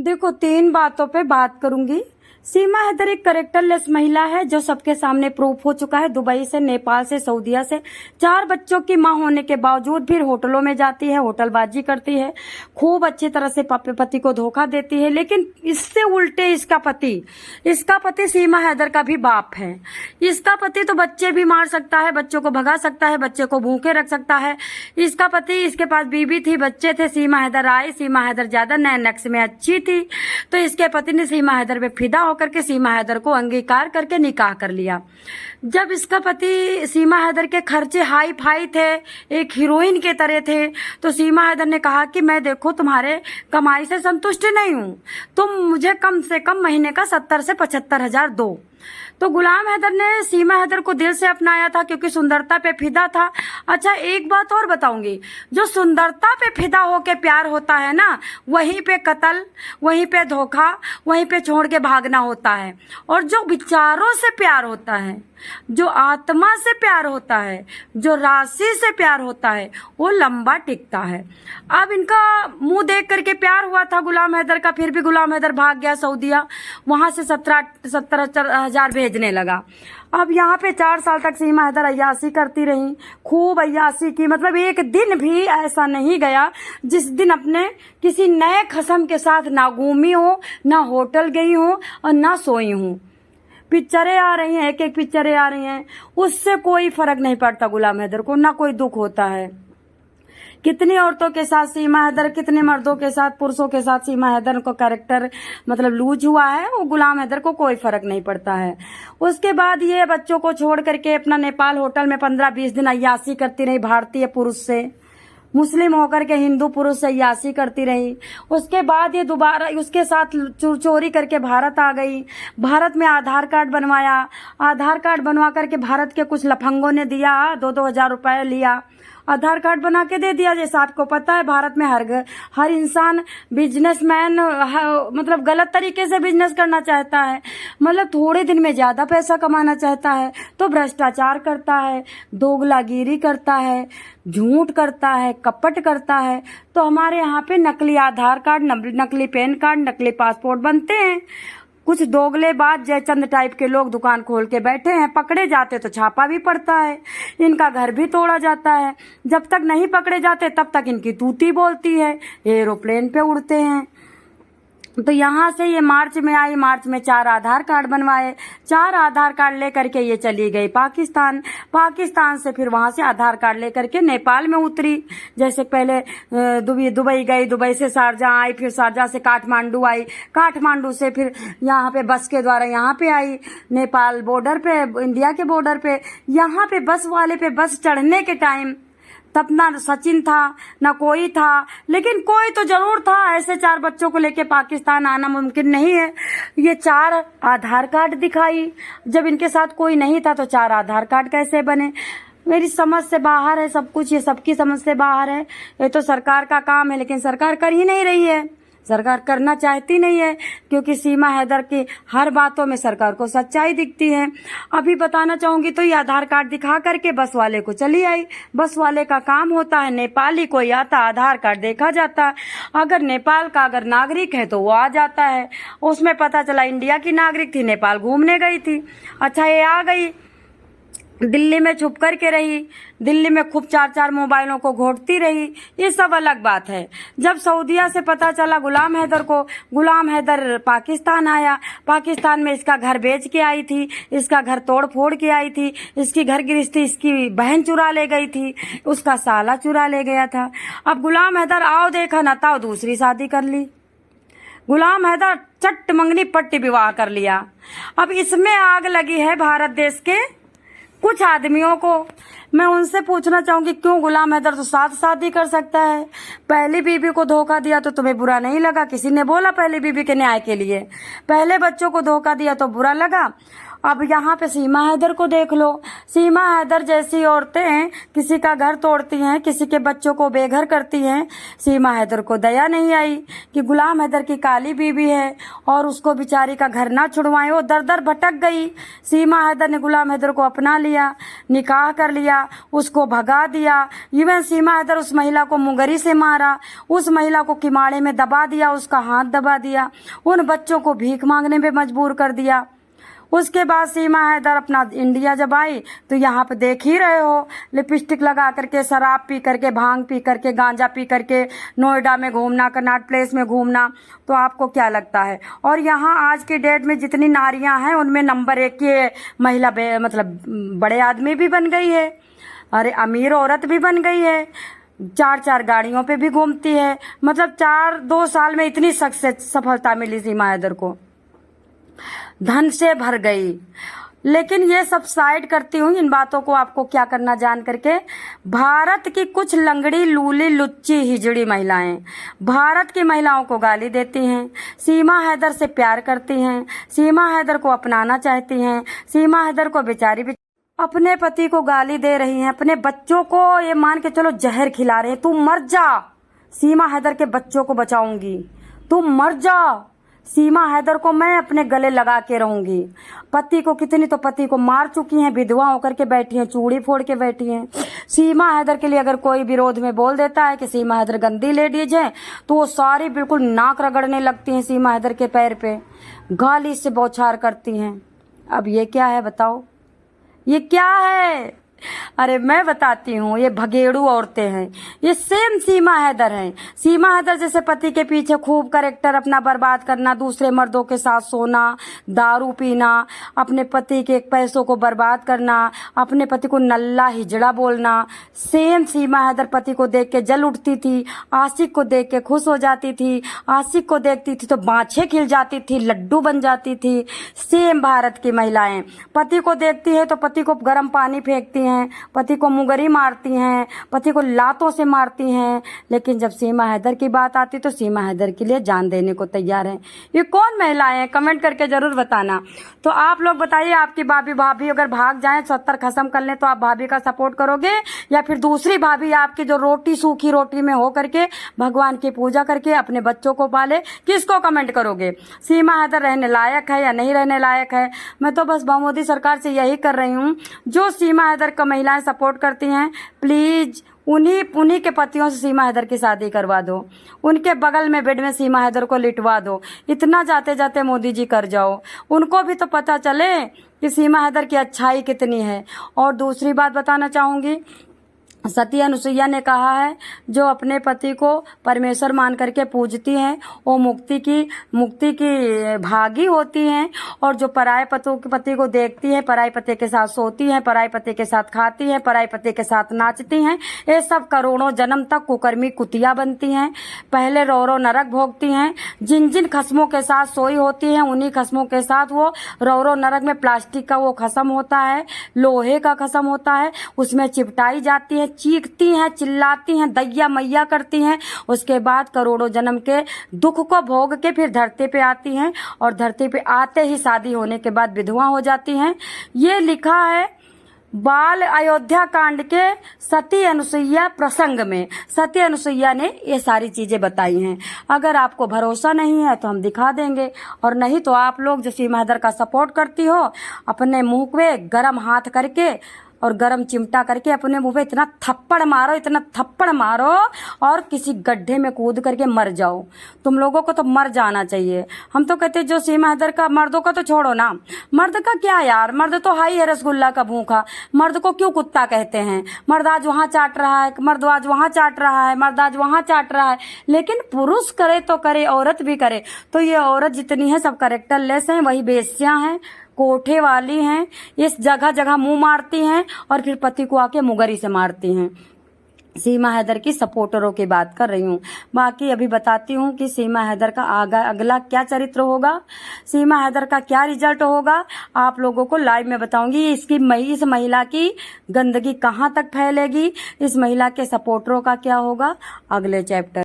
देखो, 3 बातों पे बात करूंगी। सीमा हैदर एक कैरेक्टरलेस महिला है जो सबके सामने प्रूफ हो चुका है। दुबई से, नेपाल से, सऊदीया से 4 बच्चों की मां होने के बावजूद फिर होटलों में जाती है, होटलबाजी करती है, खूब अच्छी तरह से पति को धोखा देती है। लेकिन इससे उल्टे इसका पति सीमा हैदर का भी बाप है। इसका पति तो बच्चे भी मार सकता है, बच्चों को भगा सकता है, बच्चे को भूखे रख सकता है। इसका पति, इसके पास बीबी थी, बच्चे थे। सीमा हैदर आई। सीमा हैदर ज्यादा नए नक्श में अच्छी थी, तो इसके पति ने सीमा हैदर पे फिदा होकर के सीमा हैदर को अंगीकार करके निकाह कर लिया। जब इसका पति, सीमा हैदर के खर्चे हाई फाई थे, एक हीरोइन के तरह थे, तो सीमा हैदर ने कहा कि मैं देखो तुम्हारे कमाई से संतुष्ट नहीं हूं, तुम मुझे कम से कम महीने का 70 से 75 हजार दो। तो गुलाम हैदर ने सीमा हैदर को दिल से अपनाया था क्योंकि सुंदरता पे फिदा था। अच्छा, एक बात और बताऊंगी, जो सुंदरता पे फिदा होके प्यार होता है ना, वहीं पे कत्ल, वहीं पे धोखा, वहीं पे छोड़ के भागना होता है। और जो विचारों से प्यार होता है, जो आत्मा से प्यार होता है, जो राशि से प्यार होता है, वो लंबा टिकता है। अब इनका मुंह देख करके प्यार हुआ था गुलाम हैदर का, फिर भी गुलाम हैदर भाग गया सऊदीया, वहां से 70 हजार भेजने लगा। अब यहाँ पे 4 साल तक सीमा हैदर अय्याशी करती रही, खूब अय्याशी की। मतलब एक दिन भी ऐसा नहीं गया जिस दिन अपने किसी नए खसम के साथ ना घूमी हो, ना होटल गई हो और ना सोई हूं। पिक्चरें आ रही हैं, एक पिक्चरें आ रही हैं, उससे कोई फर्क नहीं पड़ता गुलाम हैदर को, ना कोई दुख होता है। कितनी औरतों के साथ सीमा हैदर, कितने मर्दों के साथ, पुरुषों के साथ सीमा हैदर को कैरेक्टर मतलब लूज हुआ है, वो गुलाम हैदर को कोई फर्क नहीं पड़ता है। उसके बाद ये बच्चों को छोड़ करके अपना नेपाल होटल में 15-20 दिन अय्याशी करती रही, भारतीय पुरुष से, मुस्लिम होकर के हिंदू पुरुष से अय्याशी करती रही। उसके बाद ये दोबारा उसके साथ चोरी करके भारत आ गई। भारत में आधार कार्ड बनवाया, आधार कार्ड बनवा करके भारत के कुछ लफंगों ने दिया, 2-2 हजार रुपए लिया, आधार कार्ड बना के दे दिया। जैसा आपको पता है, भारत में हर इंसान बिजनेसमैन, मतलब गलत तरीके से बिजनेस करना चाहता है, मतलब थोड़े दिन में ज्यादा पैसा कमाना चाहता है, तो भ्रष्टाचार करता है, दोगलागिरी करता है, झूठ करता है, कपट करता है। तो हमारे यहाँ पे नकली आधार कार्ड, नकली पैन कार्ड, नकली पासपोर्ट बनते हैं। कुछ दोगलेबाज जयचंद टाइप के लोग दुकान खोल के बैठे हैं, पकड़े जाते तो छापा भी पड़ता है, इनका घर भी तोड़ा जाता है। जब तक नहीं पकड़े जाते तब तक इनकी तूती बोलती है, एरोप्लेन पे उड़ते हैं। तो यहाँ से ये मार्च में आई, मार्च में 4 आधार कार्ड बनवाए, 4 आधार कार्ड लेकर के ये चली गई पाकिस्तान। पाकिस्तान से फिर वहां से आधार कार्ड लेकर के नेपाल में उतरी। जैसे पहले दुबई गई, दुबई से शारजाह आई, फिर शारजाह से काठमांडू आई, काठमांडू से फिर यहाँ पे बस के द्वारा यहाँ पे आई, नेपाल बॉर्डर पे, इंडिया के बॉर्डर पे। यहाँ पे बस वाले पे बस चढ़ने के टाइम तब ना सचिन था, ना कोई था, लेकिन कोई तो जरूर था। ऐसे 4 बच्चों को लेके पाकिस्तान आना मुमकिन नहीं है। ये 4 आधार कार्ड दिखाई, जब इनके साथ कोई नहीं था तो 4 आधार कार्ड कैसे बने? मेरी समझ से बाहर है सब कुछ, ये सबकी समझ से बाहर है। ये तो सरकार का काम है, लेकिन सरकार कर ही नहीं रही है, सरकार करना चाहती नहीं है, क्योंकि सीमा हैदर की हर बातों में सरकार को सच्चाई दिखती है। अभी बताना चाहूंगी तो ये आधार कार्ड दिखा करके बस वाले को चली आई। बस वाले का काम होता है, नेपाली कोई आता, आधार कार्ड देखा जाता है, अगर नेपाल का अगर नागरिक है तो वो आ जाता है। उसमें पता चला इंडिया की नागरिक थी, नेपाल घूमने गई थी। अच्छा, ये आ गई, दिल्ली में छुप करके रही, दिल्ली में खूब 4-4 मोबाइलों को घोटती रही, ये सब अलग बात है। जब सऊदीया से पता चला गुलाम हैदर को, गुलाम हैदर पाकिस्तान आया, पाकिस्तान में इसका घर बेच के आई थी, इसका घर तोड़ फोड़ के आई थी, इसकी घर गृहस्थी इसकी बहन चुरा ले गई थी, उसका साला चुरा ले गया था। अब गुलाम हैदर आओ देखा न ताओ दूसरी शादी कर ली। गुलाम हैदर चट्ट मंगनी पट्टी विवाह कर लिया। अब इसमें आग लगी है भारत देश के कुछ आदमियों को। मैं उनसे पूछना चाहूंगी, क्यों गुलाम हैदर तो 7 शादी कर सकता है? पहली बीबी को धोखा दिया तो तुम्हें बुरा नहीं लगा? किसी ने बोला पहली बीबी के न्याय के लिए? पहले बच्चों को धोखा दिया तो बुरा लगा? अब यहाँ पे सीमा हैदर को देख लो। सीमा हैदर जैसी औरतें किसी का घर तोड़ती हैं, किसी के बच्चों को बेघर करती हैं। सीमा हैदर को दया नहीं आई कि गुलाम हैदर की काली बीवी है और उसको बेचारी का घर ना छुड़वाएं। वो दर दर भटक गई। सीमा हैदर ने गुलाम हैदर को अपना लिया, निकाह कर लिया, उसको भगा दिया। इवन सीमा हैदर उस महिला को मुंगरी से मारा, उस महिला को किमाड़े में दबा दिया, उसका हाथ दबा दिया, उन बच्चों को भीख मांगने पे मजबूर कर दिया। उसके बाद सीमा हैदर अपना इंडिया जब आई तो यहाँ पे देख ही रहे हो, लिपस्टिक लगा करके, शराब पी करके, भांग पी करके, गांजा पी करके नोएडा में घूमना, कनॉट प्लेस में घूमना। तो आपको क्या लगता है? और यहाँ आज की डेट में जितनी नारियां हैं उनमें नंबर 1 की महिला मतलब बड़े आदमी भी बन गई है, अरे अमीर औरत भी बन गई है, 4-4 गाड़ियों पे भी घूमती है। मतलब 2 साल में इतनी सफलता मिली सीमा हैदर को, धन से भर गई। लेकिन ये सब साइड करती हूँ, इन बातों को आपको क्या करना जान करके। भारत की कुछ लंगड़ी लूली लुच्ची हिजड़ी महिलाएं भारत की महिलाओं को गाली देती हैं, सीमा हैदर से प्यार करती हैं, सीमा हैदर को अपनाना चाहती हैं, सीमा हैदर को बेचारी अपने पति को गाली दे रही हैं, अपने बच्चों को ये मान के चलो जहर खिला रहे हैं। तू मर जा, सीमा हैदर के बच्चों को बचाऊंगी, तू मर जा, सीमा हैदर को मैं अपने गले लगा के रहूंगी। पति को कितनी तो पति को मार चुकी हैं, विधवा होकर के बैठी हैं, चूड़ी फोड़ के बैठी हैं। सीमा हैदर के लिए अगर कोई विरोध में बोल देता है कि सीमा हैदर गंदी लेडीज है तो वो सारी बिल्कुल नाक रगड़ने लगती हैं सीमा हैदर के पैर पे, गाली से बौछार करती हैं। अब ये क्या है बताओ, ये क्या है? अरे मैं बताती हूँ, ये भगेड़ू औरतें हैं, ये सेम सीमा हैदर हैं। सीमा हैदर जैसे पति के पीछे खूब कैरेक्टर अपना बर्बाद करना, दूसरे मर्दों के साथ सोना, दारू पीना, अपने पति के पैसों को बर्बाद करना, अपने पति को नल्ला हिजड़ा बोलना। सेम सीमा हैदर पति को देख के जल उठती थी, आशिक को देख के खुश हो जाती थी, आशिक को देखती थी तो बाँछें खिल जाती थी, लड्डू बन जाती थी। सेम भारत की महिलाएं पति को देखती है तो पति को गर्म पानी फेंकती हैं, पति को मुंगरी मारती हैं, पति को लातों से मारती हैं। लेकिन जब सीमा हैदर की बात आती तो सीमा हैदर के लिए जान देने को तैयार है। ये कौन महिलाएं हैं? कमेंट करके जरूर बताना। तो आप लोग बताइए, आपकी भाभी अगर भाग जाए 70 खत्म कर ले तो आप भाभी का सपोर्ट करोगे, या फिर दूसरी भाभी आपकी जो रोटी सूखी रोटी में हो करके भगवान की पूजा करके अपने बच्चों को पाले, किसको कमेंट करोगे? सीमा हैदर रहने लायक है या नहीं रहने लायक है? मैं तो बस मोदी सरकार से यही कर रही हूँ, जो सीमा हैदर का महिलाएं सपोर्ट करती हैं, प्लीज उन्हीं के पतियों से सीमा हैदर की शादी करवा दो, उनके बगल में बेड में सीमा हैदर को लिटवा दो। इतना जाते जाते मोदी जी कर जाओ, उनको भी तो पता चले कि सीमा हैदर की अच्छाई कितनी है। और दूसरी बात बताना चाहूंगी, सती अनुसुईया ने कहा है जो अपने पति को परमेश्वर मान करके पूजती हैं वो मुक्ति की भागी होती हैं, और जो पराये पति को देखती है, पराये पति के साथ सोती हैं, पराये पति के साथ खाती हैं, पराये पति के साथ नाचती हैं, ये सब करोड़ों जन्म तक कुकर्मी कुतिया बनती हैं। पहले रो नरक भोगती हैं। जिन जिन खस्मों के साथ सोई होती हैं उन्हीं खस्मों के साथ वो रो नरक में प्लास्टिक का वो खस्म होता है, लोहे का खस्म होता है, उसमें चिपटाई जाती है, चीखती हैं, चिल्लाती हैं, दैया मैया करती हैं। उसके बाद करोड़ों जन्म के दुख को भोग के फिर धरती पे आती हैं, और धरती पे आते ही शादी होने के बाद विधवा हो जाती हैं। ये लिखा है बाल अयोध्या कांड के सती अनुसुईया प्रसंग में। सती अनुसुईया ने ये सारी चीजें बताई हैं। अगर आपको भरोसा नहीं है तो हम दिखा देंगे, और नहीं तो आप लोग जो सीमा हैदर का सपोर्ट करती हो, अपने मुंह पे गरम हाथ करके और गरम चिमटा करके अपने मुंह पे इतना थप्पड़ मारो और किसी गड्ढे में कूद करके मर जाओ। तुम लोगों को तो मर जाना चाहिए। हम तो कहते जो सीमा हैदर का, मर्दों का तो छोड़ो ना, मर्द का क्या यार, मर्द तो हाई है रसगुल्ला का भूखा। मर्द को क्यों कुत्ता कहते हैं? मर्द आज वहां चाट रहा है, मर्द आज वहां चाट रहा है, मर्द आज वहां चाट रहा है। लेकिन पुरुष करे तो करे, औरत भी करे तो ये औरत जितनी है सब कैरेक्टर लेस हैं, वही बेस्यां हैं, कोठे वाली हैं, इस जगह जगह मुंह मारती हैं और फिर पति को आके मुगरी से मारती हैं। सीमा हैदर की सपोर्टरों की बात कर रही हूँ। बाकी अभी बताती हूँ कि सीमा हैदर का अगला क्या चरित्र होगा, सीमा हैदर का क्या रिजल्ट होगा, आप लोगों को लाइव में बताऊंगी। इस महिला की गंदगी कहाँ तक फैलेगी, इस महिला के सपोर्टरों का क्या होगा, अगले चैप्टर